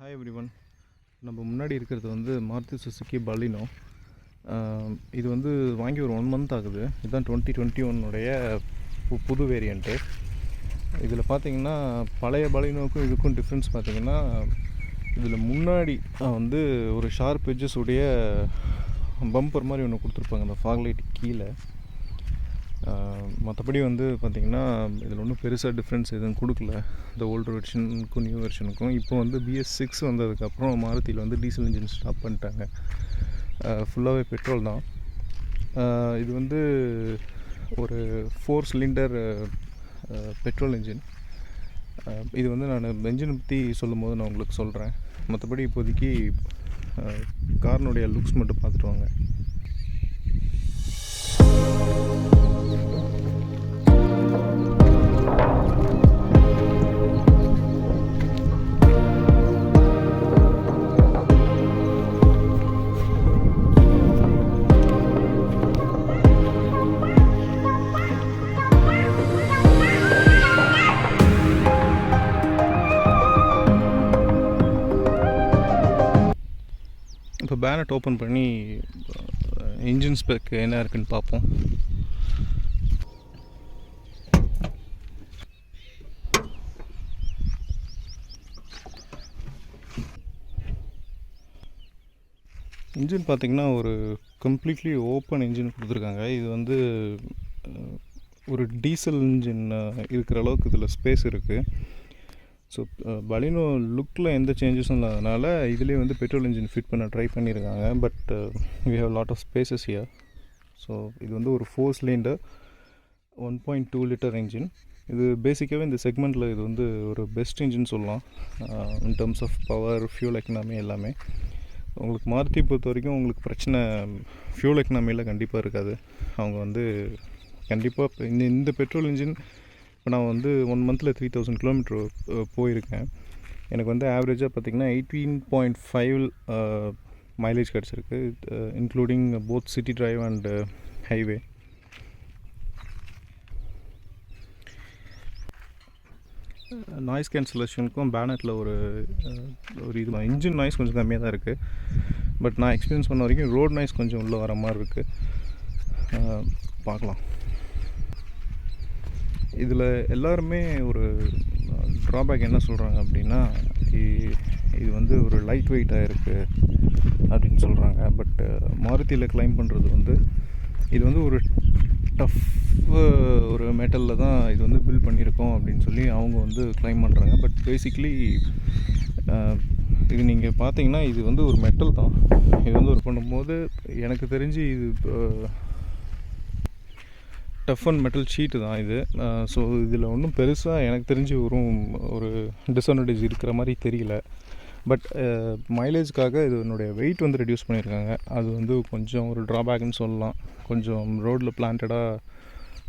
Hi everyone. நம்ம முன்னாடி இருக்கிறது வந்து மாருதி சுசுகி பலினோ. இது வந்து வாங்கி ஒரு 1 month ஆகுது. இதுதான் 2021 புது வேரியண்ட்டு. இதில் பார்த்தீங்கன்னா பழைய பலினோவுக்கும் இதுக்கும் டிஃப்ரென்ஸ் பார்த்தீங்கன்னா, இதில் முன்னாடி வந்து ஒரு ஷார்ப் எட்ஜஸ் உடைய பம்பர் மாதிரி ஒன்று கொடுத்துருப்பாங்க அந்த ஃபாக் லைட் கீழே. மற்றபடி வந்து பார்த்திங்கன்னா இதில் ஒன்றும் பெருசாக டிஃப்ரென்ஸ் எதுவும் கொடுக்கல இந்த ஓல்டு வெர்ஷனுக்கும் நியூ வெர்ஷனுக்கும். இப்போ வந்து BS6 வந்ததுக்கப்புறம் மாருதியில் வந்து டீசல் இன்ஜின் ஸ்டாப் பண்ணிட்டாங்க. ஃபுல்லாகவே பெட்ரோல் தான். இது வந்து ஒரு 4 சிலிண்டர் பெட்ரோல் இன்ஜின். இது வந்து நான் என்ஜினை பற்றி சொல்லும் போது நான் உங்களுக்கு சொல்கிறேன். மற்றபடி இப்போதைக்கு காரினுடைய லுக்ஸ் மட்டும் பார்த்துட்டு வாங்க. இப்போ பேனட் ஓப்பன் பண்ணி இன்ஜின் ஸ்பெக் என்ன இருக்குன்னு பார்ப்போம். இன்ஜின் பார்த்திங்கன்னா ஒரு கம்ப்ளீட்லி ஓப்பன் இன்ஜின் கொடுத்துருக்காங்க. இது வந்து ஒரு டீசல் இன்ஜின் இருக்கிற அளவுக்கு இதில் ஸ்பேஸ் இருக்குது. ஸோ பலினோ லுக்கில் எந்த சேஞ்சஸும் இல்லாதனால இதிலே வந்து பெட்ரோல் இன்ஜின் ஃபிட் பண்ண ட்ரை பண்ணியிருக்காங்க. But we have lot of spaces here. So இது வந்து ஒரு 4 சிலிண்டர் 1.2 லிட்டர் இன்ஜின். இது பேசிக்காகவே இந்த செக்மெண்ட்டில் இது வந்து ஒரு பெஸ்ட் இன்ஜின் சொல்லலாம். In terms of power, fuel economy எல்லாமே. உங்களுக்கு மாருதி பொறுத்த வரைக்கும் உங்களுக்கு பிரச்சனை ஃபியூல் எக்கனாமியில் கண்டிப்பாக இருக்காது. அவங்க வந்து கண்டிப்பாக இந்த பெட்ரோல் இன்ஜின் இப்போ நான் வந்து 1 monthல 3000 கிலோமீட்டர் போயிருக்கேன். எனக்கு வந்து ஆவரேஜாக பார்த்திங்கன்னா 18.5 மைலேஜ் கிடச்சிருக்கு, including both city drive and highway. Noise கேன்சலேஷனுக்கும் பேனட்டில் ஒரு இது இன்ஜின் நாய்ஸ் கொஞ்சம் கம்மியாக தான் இருக்குது. பட் நான் எக்ஸ்பீரியன்ஸ் பண்ண வரைக்கும் ரோட் நாய்ஸ் கொஞ்சம் உள்ளே வர மாதிரி இருக்குது. பார்க்கலாம். இதில் எல்லாருமே ஒரு ட்ராபேக் என்ன சொல்கிறாங்க அப்படின்னா, இது வந்து ஒரு லைட் வெயிட்டாக இருக்குது அப்படின்னு சொல்கிறாங்க. பட் மாருதியில் கிளைம் பண்ணுறது வந்து இது வந்து ஒரு டஃப் ஒரு மெட்டலில் தான் இது வந்து பில்ட் பண்ணியிருக்கோம் அப்படின்னு சொல்லி அவங்க வந்து கிளைம் பண்ணுறாங்க. பட் பேசிக்லி இது நீங்கள் பார்த்தீங்கன்னா இது வந்து ஒரு மெட்டல் தான். இது வந்து ஒரு பண்ணும்போது எனக்கு தெரிஞ்சு இது டஃப் அண்ட் மெட்டல் ஷீட்டு தான் இது. ஸோ இதில் ஒன்றும் பெருசாக எனக்கு தெரிஞ்சு ஒரு டிஸ்அட்வான்டேஜ் இருக்கிற மாதிரி தெரியல. பட் மைலேஜ்க்காக இதனுடைய வெயிட் வந்து ரெடியூஸ் பண்ணியிருக்காங்க. அது வந்து கொஞ்சம் ஒரு ட்ராபேக்னு சொல்லலாம். கொஞ்சம் ரோட்டில் பிளான்டடாக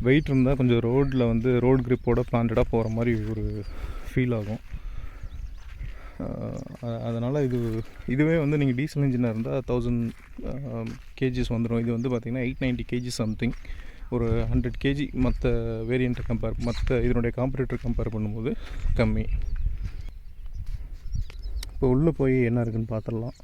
வெயிட் இருந்தால் கொஞ்சம் ரோட்டில் வந்து ரோட் கிரிப்போட பிளான்டடாக போகிற மாதிரி ஒரு ஃபீல் ஆகும். அதனால் இதுவே வந்து நீங்கள் டீசல் இன்ஜினாக இருந்தால் 1000 kgs வந்துடும். இது வந்து பார்த்திங்கன்னா 890 kg சம்திங். ஒரு 100 kg மற்ற வேரியண்ட்டை மற்ற இதனுடைய காம்படிட்டர் கம்பேர் பண்ணும்போது கம்மி. இப்போ உள்ளே போய் என்ன இருக்குன்னு பார்த்துடலாம்.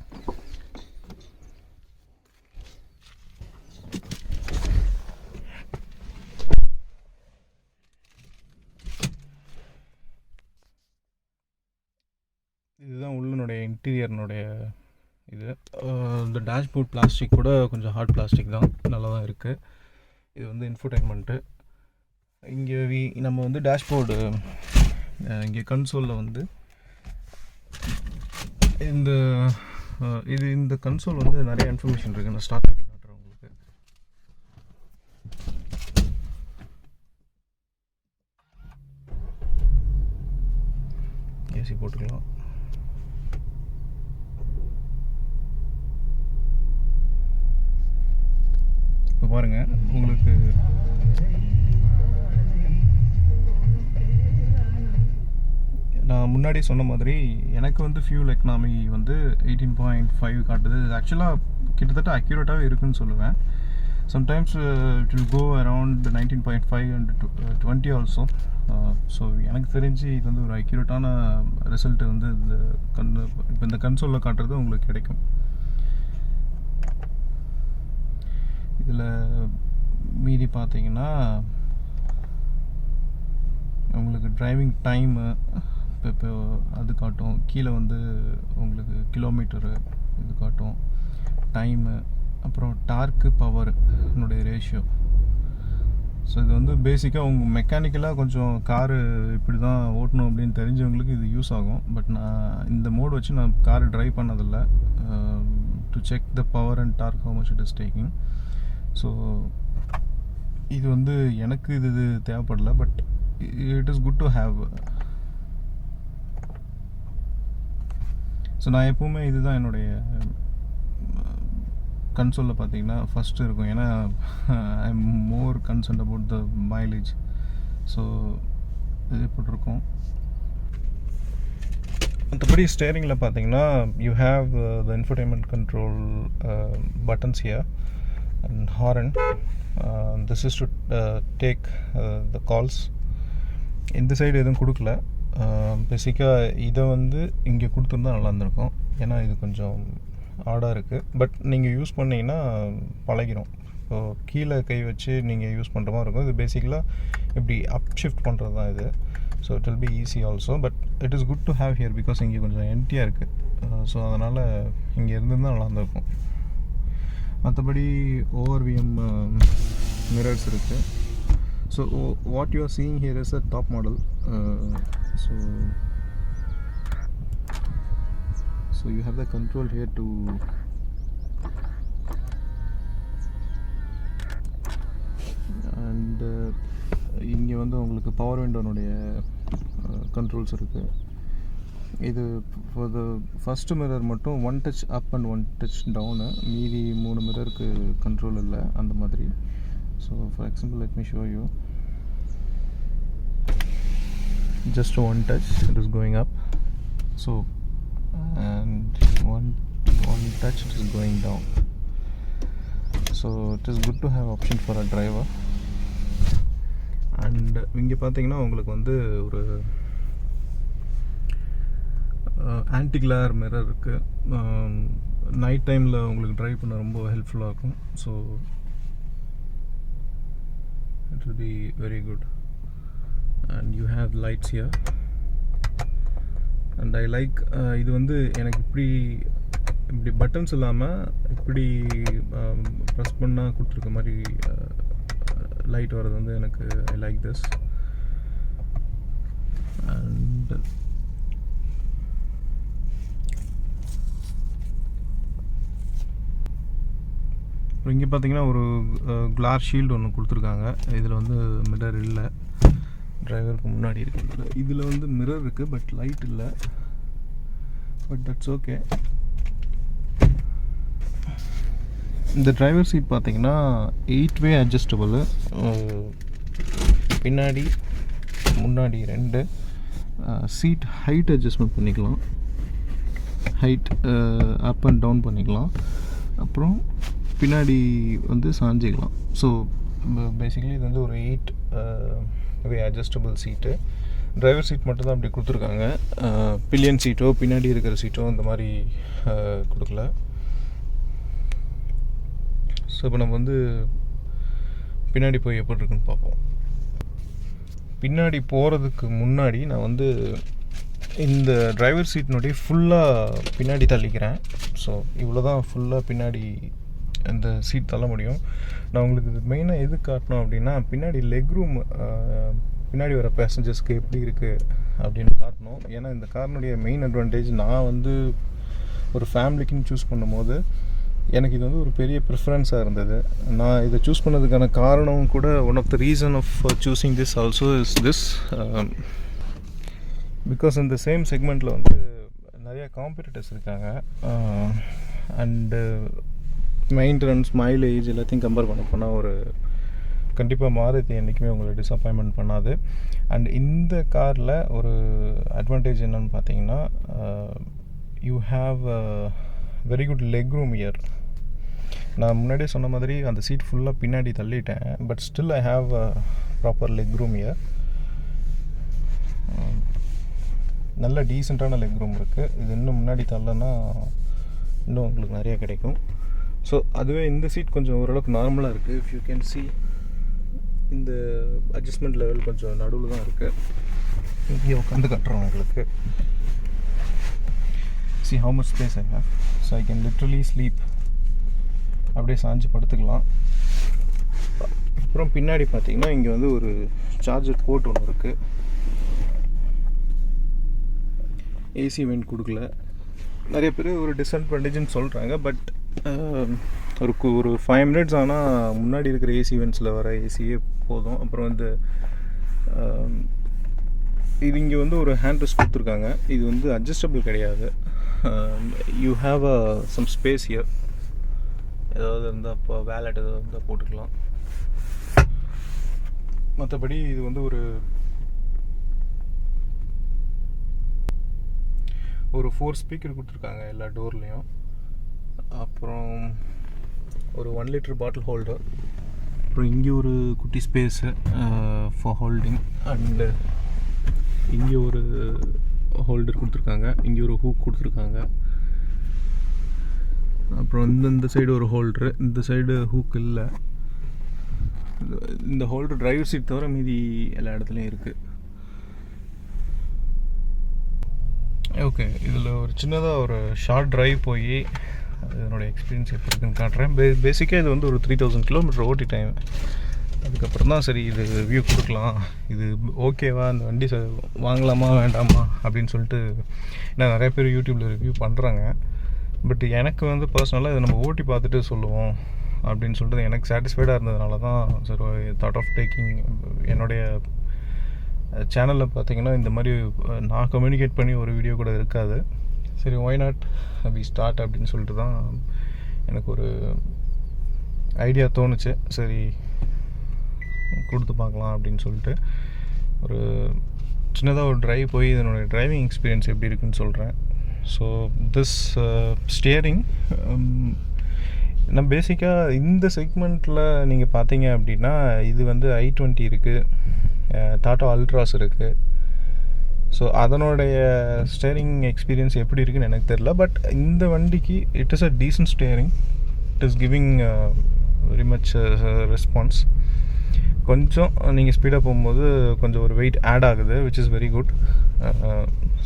இதுதான் உள்ளனுடைய இன்டீரியர்னுடைய இது. இந்த டேஷ்போர்ட் பிளாஸ்டிக் கூட கொஞ்சம் ஹார்ட் பிளாஸ்டிக் தான், நல்லா தான் இருக்குது. இது வந்து இன்ஃபோடெயின்மெண்ட்டு. இங்கே நம்ம வந்து டேஷ்போர்டு இங்கே கன்சோலில் வந்து இந்த கன்சோல் வந்து நிறைய இன்ஃபர்மேஷன் இருக்குது. நான் ஸ்டார்ட் பண்ணி காட்டுறேன் உங்களுக்கு. ஏசி போட்டுக்கலாம். இப்போ பாருங்கள், உங்களுக்கு நான் முன்னாடி சொன்ன மாதிரி எனக்கு வந்து ஃபியூல் எக்கனாமி வந்து 18.5 காட்டுது. இது ஆக்சுவலாக கிட்டத்தட்ட அக்யூரேட்டாகவே இருக்குதுன்னு சொல்லுவேன். Sometimes it will go around 19.5 and 20 also. So எனக்கு தெரிஞ்சு இது வந்து ஒரு அக்யூரேட்டான ரிசல்ட்டு வந்து இப்போ இந்த கன்சோலில் காட்டுறது உங்களுக்கு கிடைக்கும். இதில் மீதி பார்த்தீங்கன்னா உங்களுக்கு டிரைவிங் டைமு இப்போ அது காட்டும். கீழே வந்து உங்களுக்கு கிலோமீட்டரு இது காட்டும், டைமு, அப்புறம் டார்க்கு பவருனுடைய ரேஷியோ. ஸோ இது வந்து பேசிக்காக உங்கள் மெக்கானிக்கலாக கொஞ்சம் காரு இப்படி தான் ஓட்டணும் அப்படின்னு தெரிஞ்சவங்களுக்கு இது யூஸ் ஆகும். பட் நான் இந்த மோட் வச்சு நான் கார் ட்ரைவ் பண்ணதில்லை to check the power and torque how much it is taking. So இது வந்து எனக்கு இது தேவைப்படல, but it is good to have. So நான் எப்போவுமே இதுதான் என்னுடைய கன்சோலில் பார்த்தீங்கன்னா ஃபஸ்ட்டு இருக்கும். ஏன்னா I am more concerned about the mileage. So இது போட்டிருக்கோம். மற்றபடி ஸ்டேரிங்கில் பார்த்தீங்கன்னா you have the infotainment control buttons here and horn. This is to take the calls. இந்த சைடு எதுவும் கொடுக்கல. பேசிக்காக இதை வந்து இங்கே கொடுத்துருந்தா நல்லா இருந்திருக்கும். ஏன்னா இது கொஞ்சம் ஆடாக இருக்குது. பட் நீங்கள் யூஸ் பண்ணிங்கன்னா பழகிடும். ஸோ கீழே கை வச்சு நீங்கள் யூஸ் பண்ணுற மாதிரி இருக்கும். இது பேசிக்கலாக இப்படி அப் ஷிஃப்ட் பண்ணுறது தான் இது. So it will be easy also. But it is good to have here because இங்கே கொஞ்சம் எம்டியாக இருக்குது. ஸோ அதனால் இங்கே இருந்திருந்தால் நல்லா இருந்திருக்கும். மற்றபடி ORVM மிரர்ஸ் இருக்குது. So what you are seeing here is a top model. So you have the control here to and இங்கே வந்து உங்களுக்கு பவர் விண்டோனுடைய கண்ட்ரோல்ஸ் இருக்குது. இது ஃபார் த ஃபஸ்ட்டு மிரர் மட்டும் 1 touch up and 1 touch down, மீதி 3 மிரருக்கு control இல்லை அந்த மாதிரி. So for example, let me show you. Just 1 touch it is going up. So and one touch it is going down. So it is good to have option for a driver. And இங்கே பார்த்தீங்கன்னா உங்களுக்கு வந்து ஒரு anti Clare mirror இருக்குது. Night டைமில் உங்களுக்கு drive பண்ண ரொம்ப ஹெல்ப்ஃபுல்லாக இருக்கும். So it will be very good. And you have lights here. And I like இது வந்து எனக்கு இப்படி பட்டன்ஸ் இல்லாமல் இப்படி ப்ரெஸ் பண்ணால் கொடுத்துருக்க மாதிரி லைட் வர்றது வந்து எனக்கு ஐ லைக் திஸ். அண்ட் இங்கே பார்த்தீங்கன்னா ஒரு கிளாஸ் ஷீல்டு ஒன்று கொடுத்துருக்காங்க. இதில் வந்து மிரர் இல்லை, டிரைவருக்கு முன்னாடி இருக்குது. இதில் வந்து மிரர் இருக்குது பட் லைட் இல்லை. But that's okay. இந்த டிரைவர் சீட் பார்த்தீங்கன்னா 8-way அட்ஜஸ்டபுள். பின்னாடி முன்னாடி 2 சீட் ஹைட் அட்ஜஸ்ட்மெண்ட் பண்ணிக்கலாம். ஹைட் அப் அண்ட் டவுன் பண்ணிக்கலாம். அப்புறம் பின்னாடி வந்து சாஞ்சிக்கலாம். ஸோ பேசிக்கலி இது வந்து ஒரு 8-way அட்ஜஸ்டபுள் சீட்டு. டிரைவர் சீட் மட்டும் தான் அப்படி கொடுத்துருக்காங்க. பில்லியன் சீட்டோ பின்னாடி இருக்கிற சீட்டோ இந்த மாதிரி கொடுக்கல. ஸோ இப்போ நம்ம வந்து பின்னாடி போய் எப்படி இருக்குன்னு பார்ப்போம். பின்னாடி போகிறதுக்கு முன்னாடி நான் வந்து இந்த டிரைவர் சீட்னுடைய ஃபுல்லாக பின்னாடி தள்ளிக்கிறேன். ஸோ இவ்வளோ தான் ஃபுல்லாக பின்னாடி இந்த சீட் தள்ள முடியும். நான் உங்களுக்கு இது மெயினாக எது காட்டணும் அப்படின்னா, பின்னாடி லெக் ரூம் பின்னாடி வர பேசஞ்சர்ஸ்க்கு எப்படி இருக்குது அப்படின்னு காட்டணும். ஏன்னா இந்த காரினுடைய மெயின் அட்வான்டேஜ், நான் வந்து ஒரு ஃபேமிலிக்குன்னு சூஸ் பண்ணும்போது எனக்கு இது வந்து ஒரு பெரிய ப்ரிஃபரன்ஸாக இருந்தது. நான் இதை சூஸ் பண்ணதுக்கான காரணம் கூட, one of the reason of choosing this also is this, because இந்த சேம் செக்மெண்ட்டில் வந்து நிறையா காம்படிட்டர்ஸ் இருக்காங்க. அண்டு மெயின்டெனன்ஸ், மைலேஜ் எல்லாத்தையும் கம்பேர் பண்ண போனால் ஒரு கண்டிப்பாக மாருதி என்றைக்குமே உங்களை டிஸப்பாயின்மெண்ட் பண்ணாது. அண்ட் இந்த காரில் ஒரு அட்வான்டேஜ் என்னென்னு பார்த்தீங்கன்னா, you have very good leg room here. நான் முன்னாடியே சொன்ன மாதிரி அந்த சீட் ஃபுல்லாக பின்னாடி தள்ளிட்டேன், but still I have proper leg room here. நல்ல டீசெண்டான லெக் ரூம் இருக்குது. இது இன்னும் முன்னாடி தள்ளனா இன்னும் உங்களுக்கு நிறையா கிடைக்கும். ஸோ அதுவே இந்த சீட் கொஞ்சம் ஓரளவுக்கு நார்மலாக இருக்குது. இஃப் யூ கேன் சி இந்த அட்ஜஸ்ட்மெண்ட் லெவல் கொஞ்சம் நடுவில் தான் இருக்குது. இங்கேயே உட்காந்து கட்டுறோம் உங்களுக்கு. see how much space I have, so I can literally sleep. அப்படியே சாஞ்சு படுத்துக்கலாம். அப்புறம் பின்னாடி பார்த்தீங்கன்னா இங்கே வந்து ஒரு சார்ஜர் போர்ட் ஒன்று இருக்குது. ஏசி வெண்ட் கொடுக்கல. நிறைய பேர் ஒரு டிஸ்அட்வான்டேஜ்னு சொல்கிறாங்க. பட் ஒரு 5 minutes ஆனால் முன்னாடி இருக்கிற ஏசி வெண்ட்ஸில் வர ஏசியே போதும். அப்புறம் வந்து இது இங்கே வந்து ஒரு ஹேண்ட் ரெஸ்ட் கொடுத்துருக்காங்க. இது வந்து அட்ஜஸ்டபிள் கிடையாது. You have some space here. ஏதாவது இருந்தால் இப்போ வேலட் ஏதாவது இருந்தால் போட்டுக்கலாம். மற்றபடி இது வந்து ஒரு 4 ஸ்பீக்கர் கொடுத்துருக்காங்க எல்லா டோர்லேயும். அப்புறம் ஒரு 1 liter பாட்டில் ஹோல்டர். அப்புறம் இங்கே ஒரு குட்டி ஸ்பேஸு ஃபார் ஹோல்டிங். அண்டு இங்கே ஒரு ஹோல்டர் கொடுத்துருக்காங்க. இங்கே ஒரு ஹூக் கொடுத்துருக்காங்க. அப்புறம் இந்த சைடு ஒரு ஹோல்டரு, இந்த சைடு ஹூக் இல்லை. இந்த ஹோல்டர் டிரைவர் சீட் தவிர மீதி எல்லா இடத்துலையும் இருக்குது. ஓகே, இதில் ஒரு சின்னதாக ஒரு ஷார்ட் ட்ரைவ் போய் என்னோடய எக்ஸ்பீரியன்ஸ் எப்படி இருக்குன்னு காட்டுறேன். பேசிக்காக இது வந்து ஒரு 3000 kilometer ஓட்டி டைம். அதுக்கப்புறம் தான் சரி இது ரிவ்யூ கொடுக்கலாம், இது ஓகேவா, இந்த வண்டி வாங்கலாமா வேண்டாமா அப்படின்னு சொல்லிட்டு. ஏன்னா நிறைய பேர் யூடியூப்பில் ரிவ்யூ பண்ணுறாங்க. பட் எனக்கு வந்து பர்சனலாக இதை நம்ம ஓட்டி பார்த்துட்டு சொல்லுவோம் அப்படின்னு சொல்லிட்டு எனக்கு சாட்டிஸ்ஃபைடாக இருந்ததுனால தான் சரி தாட் ஆஃப் டேக்கிங். என்னுடைய சேனலில் பார்த்தீங்கன்னா இந்த மாதிரி நான் கம்யூனிகேட் பண்ணி ஒரு வீடியோ கூட இருக்காது. சரி ஒய் நாட் வி ஸ்டார்ட் அப்படின்னு சொல்லிட்டு தான் எனக்கு ஒரு ஐடியா தோணுச்சு. சரி கொடுத்து பார்க்கலாம் அப்படின்னு சொல்லிட்டு ஒரு சின்னதாக ஒரு ட்ரைவ் போய் இதனுடைய டிரைவிங் எக்ஸ்பீரியன்ஸ் எப்படி இருக்குன்னு சொல்கிறேன். ஸோ திஸ் ஸ்டியரிங் நான் பேசிக்காக இந்த செக்மெண்ட்டில் நீங்கள் பார்த்தீங்க அப்படின்னா இது வந்து i20 இருக்குது, டாட்டா அல்ட்ராஸ் இருக்குது. ஸோ அதனுடைய ஸ்டியரிங் எக்ஸ்பீரியன்ஸ் எப்படி இருக்குன்னு எனக்கு தெரில. பட் இந்த வண்டிக்கு it is a decent steering. It is giving very much response. கொஞ்சம் நீங்கள் ஸ்பீடாக போகும்போது கொஞ்சம் ஒரு வெயிட் ஆட் ஆகுது, which is very good.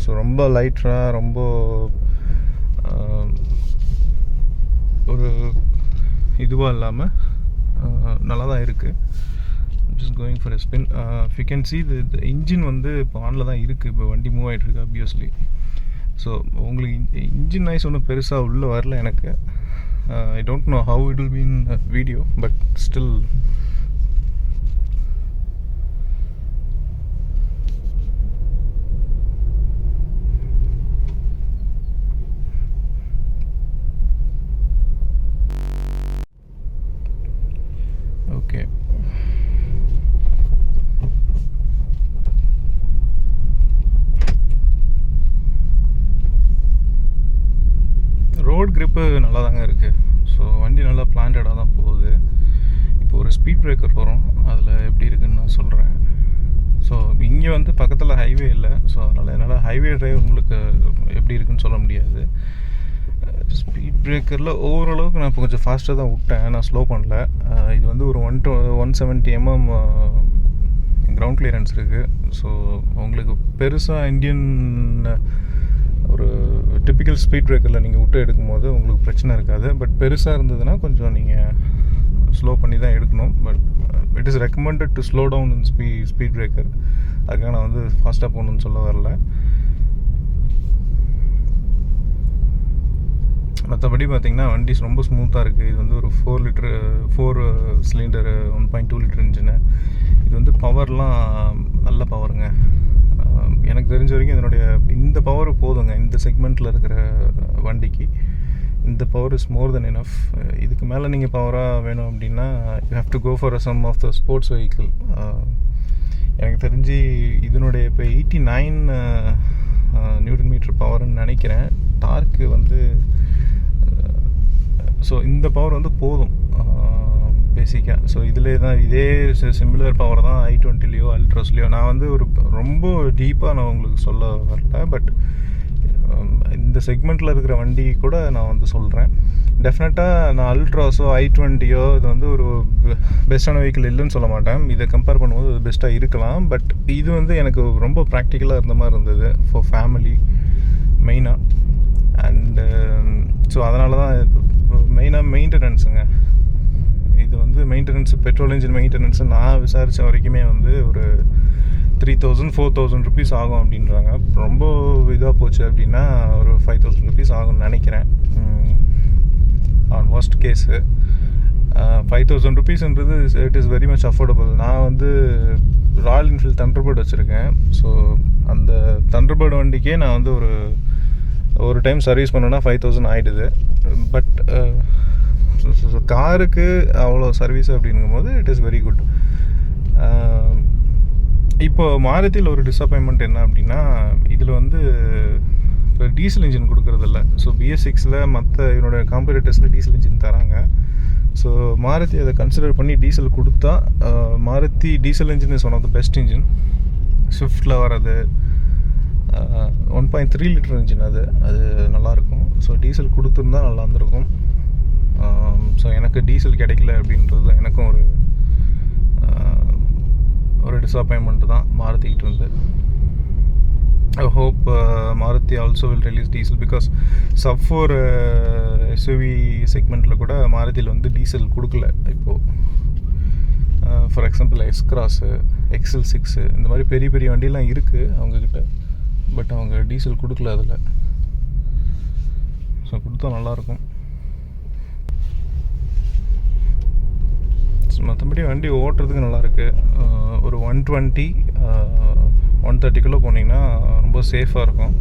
So ரொம்ப லைட்டாக ரொம்ப ஒரு இதுவாக இல்லாமல் நல்லா தான் இருக்குது. Just going for a spin. If you can see the engine வந்து இப்போ ஆனில் தான் இருக்குது. இப்போ வண்டி மூவ் ஆகிட்டுருக்கு ஆப்வியஸ்லி. ஸோ உங்களுக்கு இன்ஜின் நாய்ஸ் ஒன்றும் பெருசாக உள்ளே வரல எனக்கு. I don't know how it will be in video, but still okay. Road grip நல்லா தாங்க இருக்குது. ஸோ வண்டி நல்லா பிளான்டடாக தான் போகுது. இப்போ ஒரு ஸ்பீட் பிரேக்கர் வரும், அதில் எப்படி இருக்குதுன்னு நான் சொல்கிறேன். ஸோ இங்கே வந்து பக்கத்தில் ஹைவே இல்லை. ஸோ அதனால் என்னால் ஹைவே டிரைவ் உங்களுக்கு எப்படி இருக்குதுன்னு சொல்ல முடியாது. ஸ்பீட் பிரேக்கரில் ஓரளவுக்கு நான் இப்போ கொஞ்சம் ஃபாஸ்ட்டாக தான் விட்டேன், நான் ஸ்லோ பண்ணல. இது வந்து ஒரு 170 mm கிரவுண்ட் கிளியரன்ஸ் இருக்குது. ஸோ உங்களுக்கு பெருசாக இந்தியன் ஒரு டிப்பிக்கல் ஸ்பீட் பிரேக்கரில் நீங்கள் விட்டு எடுக்கும்போது உங்களுக்கு பிரச்சனை இருக்காது. பட் பெருசாக இருந்ததுன்னா கொஞ்சம் நீங்கள் ஸ்லோ பண்ணி தான் எடுக்கணும். But it is recommended to slow down in speed breaker. அதுக்காக நான் வந்து ஃபாஸ்ட்டாக போகணுன்னு சொல்ல வரல. மற்றபடி பார்த்திங்கன்னா வண்டி ரொம்ப ஸ்மூத்தாக இருக்குது. இது வந்து ஒரு 4 சிலிண்டர் 1.2 liter இன்ஜினு. இது வந்து பவர்லாம் நல்ல பவருங்க. எனக்கு தெரிஞ்ச வரைக்கும் இதனுடைய இந்த பவர் போதுங்க. இந்த செக்மெண்ட்டில் இருக்கிற வண்டிக்கு இந்த power is more than enough. இதுக்கு மேலே நீங்கள் பவராக வேணும் அப்படின்னா you have to go for some of the sports vehicle. எனக்கு தெரிஞ்சு இதனுடைய இப்போ 89 Nm பவர்னு நினைக்கிறேன். டார்க்கு வந்து ஸோ இந்த பவர் வந்து போதும். பேசிக்காக. ஸோ இதிலே தான் இதே சிமிலர் பவர் தான் i20லையோ அல்ட்ராஸ்லையோ. நான் வந்து ஒரு ரொம்ப டீப்பாக நான் உங்களுக்கு சொல்ல வரல, பட் இந்த செக்மெண்ட்டில் இருக்கிற வண்டி கூட நான் வந்து சொல்கிறேன். டெஃபினட்டாக நான் அல்ட்ராஸோ i20யோ இது வந்து ஒரு பெஸ்ட்டான வெஹிக்கிள் இல்லைன்னு சொல்ல மாட்டேன். இதை கம்பேர் பண்ணும்போது அது பெஸ்ட்டாக இருக்கலாம். பட் இது வந்து எனக்கு ரொம்ப ப்ராக்டிக்கலாக இருந்த மாதிரி இருந்தது ஃபார் ஃபேமிலி மெயினாக. அண்டு ஸோ அதனால தான் மெயினாக மெயின்டெனன்ஸுங்க. இது வந்து மெயின்டெனன்ஸு, பெட்ரோல் இன்ஜின் மெயின்டெனன்ஸு நான் விசாரித்த வரைக்குமே வந்து ஒரு 3000-4000 ருபீஸ் ஆகும் அப்படின்றாங்க. ரொம்ப இதாக போச்சு அப்படின்னா ஒரு 5000 ருபீஸ் ஆகும்னு நினைக்கிறேன் ஆன் ஒர்ஸ்ட் கேஸு. 5000 ருபீஸ்ன்றது it is very much affordable. நான் வந்து ராயல் என்ஃபீல்ட் தண்டர்பர்ட் வச்சுருக்கேன். ஸோ அந்த தண்டர்பர்ட் வண்டிக்கே நான் வந்து ஒரு டைம் சர்வீஸ் பண்ணோன்னா 5000 ஆகிடுது. பட் காருக்கு அவ்வளோ சர்வீஸ் அப்படிங்கும்போது இட் இஸ் வெரி குட். இப்போது மாருதியில் ஒரு டிஸப்பாயின்மெண்ட் என்ன அப்படின்னா, இதில் வந்து இப்போ டீசல் இன்ஜின் கொடுக்குறதில்ல. ஸோ BS6ல் மற்ற என்னோடய காம்படிட்டர்ஸில் டீசல் இன்ஜின் தராங்க. ஸோ மாருதி அதை கன்சிடர் பண்ணி டீசல் கொடுத்தா, Maruti diesel engine is one of the best engine. ஸ்விஃப்ட்டில் வர்றது 1.3 லிட்டர் இன்ஜின், அது நல்லாயிருக்கும். ஸோ டீசல் கொடுத்துருந்தா நல்லா இருந்திருக்கும். ஸோ எனக்கு டீசல் கிடைக்கல அப்படின்றது எனக்கும் ஒரு டிஸப்பாயின்மெண்ட் தான் மாருதிக்கிட்ட இருந்து. I hope Maruti also will release diesel, because sub-4 SUV செக்மெண்ட்டில் கூட மாருதியில் வந்து டீசல் கொடுக்கல இப்போது. ஃபார் எக்ஸாம்பிள் S-Cross, XL6 இந்த மாதிரி பெரிய பெரிய வண்டியெலாம் இருக்குது அவங்கக்கிட்ட. பட் அவங்க டீசல் கொடுக்கல அதில். ஸோ கொடுத்தா நல்லாயிருக்கும். மற்றபடி வண்டி ஓட்டுறதுக்கு நல்லாயிருக்கு. ஒரு 120 130 போனீங்கன்னா ரொம்ப சேஃபாக இருக்கும்.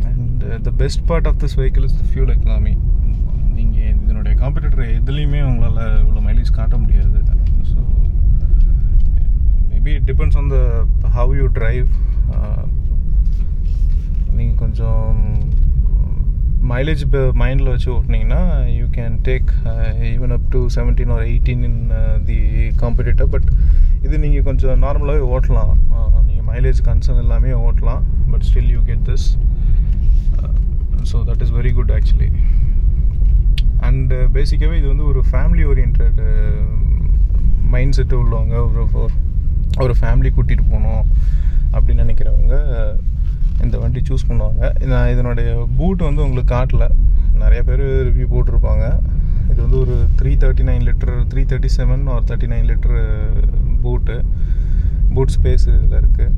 And the best part of this vehicle is the fuel economy. நீங்கள் இதனுடைய காம்படிட்டர் எதுலேயுமே உங்களால் இவ்வளோ மைலேஜ் காட்ட முடியாது. So maybe it depends on the how you drive. நீங்கள் கொஞ்சம் மைலேஜ் மைண்டில் வச்சு ஓட்டினீங்கன்னா you can take even up to 17 or 18 in the competitor. But இது நீங்கள் கொஞ்சம் நார்மலாகவே ஓட்டலாம். நீங்கள் மைலேஜ் கன்சர்ன் எல்லாமே ஓட்டலாம். But still you get this. So that is very good actually. And பேசிக்காகவே இது வந்து ஒரு ஃபேமிலி ஓரியன்ட் மைண்ட் செட்டு உள்ளவங்க, ஒரு ஃபேமிலி கூட்டிகிட்டு போகணும் அப்படின்னு நினைக்கிறவங்க இந்த வண்டி சூஸ் பண்ணுவாங்க. நான் இதனுடைய பூட் வந்து உங்களுக்கு காட்டல, நிறைய பேர் ரிவ்யூ போட்டிருப்பாங்க. இது வந்து ஒரு 339 litre 337 or 39 litre boot space இதில் இருக்குது.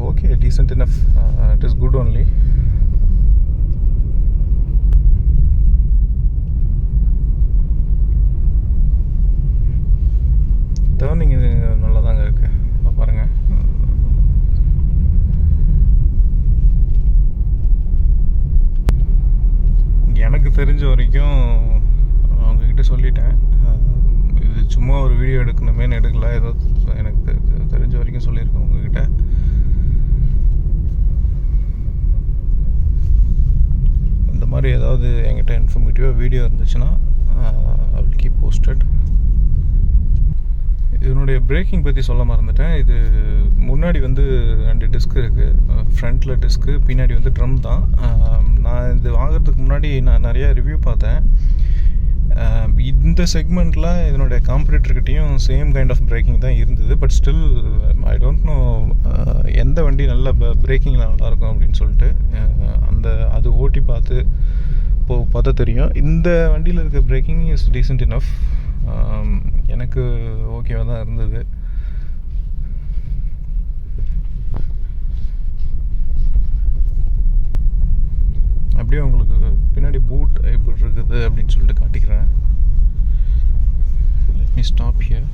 Okay, decent enough. It is good only. Turning நல்லா தாங்க இருக்குது பாருங்கள். எனக்கு தெரிஞ்ச வரைக்கும் அவங்கக்கிட்ட சொல்லிட்டேன். இது சும்மா ஒரு வீடியோ எடுக்கணுமேனு எடுக்கல, ஏதோ எனக்கு தெரிஞ்ச வரைக்கும் சொல்லியிருக்கேன் உங்ககிட்ட. இந்த மாதிரி ஏதாவது என்கிட்ட இன்ஃபர்மேட்டிவாக வீடியோ இருந்துச்சுன்னா ஐ வில் கீப் போஸ்டட். இதனுடைய பிரேக்கிங் பற்றி சொல்ல மறந்துட்டேன். இது முன்னாடி வந்து 2 டிஸ்க் இருக்குது. ஃப்ரண்ட்டில் டிஸ்க்கு, பின்னாடி வந்து ட்ரம் தான். நான் இது வாங்குறதுக்கு முன்னாடி நான் நிறையா ரிவ்யூ பார்த்தேன். இந்த செக்மெண்ட்டில் இதனுடைய காம்படிட்டர்கிட்டையும் சேம் கைண்ட் ஆஃப் பிரேக்கிங் தான் இருந்தது. But still I don't know எந்த வண்டி நல்ல பிரேக்கிங்கில் நல்லாயிருக்கும் அப்படின்னு சொல்லிட்டு அது ஓட்டி பார்த்தா தெரியும். இந்த வண்டியில் இருக்க பிரேக்கிங் இஸ் டீசென்ட் இனஃப். எனக்கு ஓகேவாக தான் இருந்தது. அப்படியே உங்களுக்கு பின்னாடி பூட் எப்படி இருக்குது அப்படின்னு சொல்லிட்டு காட்டிக்கிறேன். Let me stop here.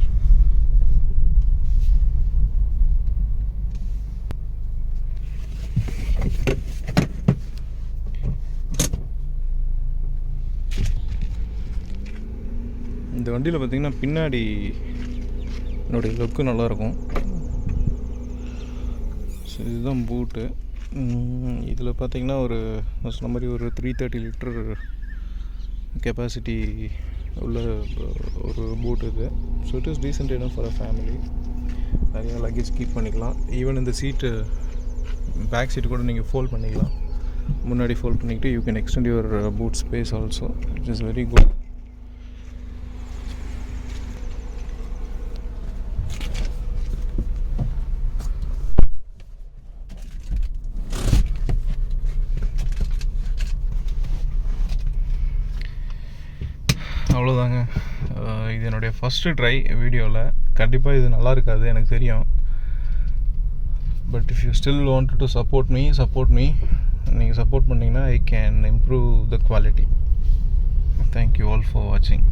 இந்த வண்டியில் பார்த்திங்கன்னா பின்னாடி என்னுடைய லுக்கு நல்லாயிருக்கும். ஸோ இதுதான் பூட்டு. இதில் பார்த்தீங்கன்னா ஒரு நான் சொன்ன மாதிரி ஒரு 330 லிட்டர் கெப்பாசிட்டி உள்ள ஒரு போட் இது. So it is decent enough for a family. நிறையா லக்கேஜ் கீப் பண்ணிக்கலாம். ஈவன் இந்த சீட்டு பேக் சீட்டு கூட நீங்கள் ஃபோல்ட் பண்ணிக்கலாம். முன்னாடி ஃபோல்ட் பண்ணிக்கிட்டு you can extend your boot space also, it is very good. அவ்வளோதாங்க. இது என்னுடைய ஃபஸ்ட்டு ட்ரை வீடியோவில். கண்டிப்பாக இது நல்லா இருக்காது எனக்கு தெரியும். But if you still want to support me நீங்கள் சப்போர்ட் பண்ணிங்கன்னா I can improve the quality. Thank you all for வாட்சிங்.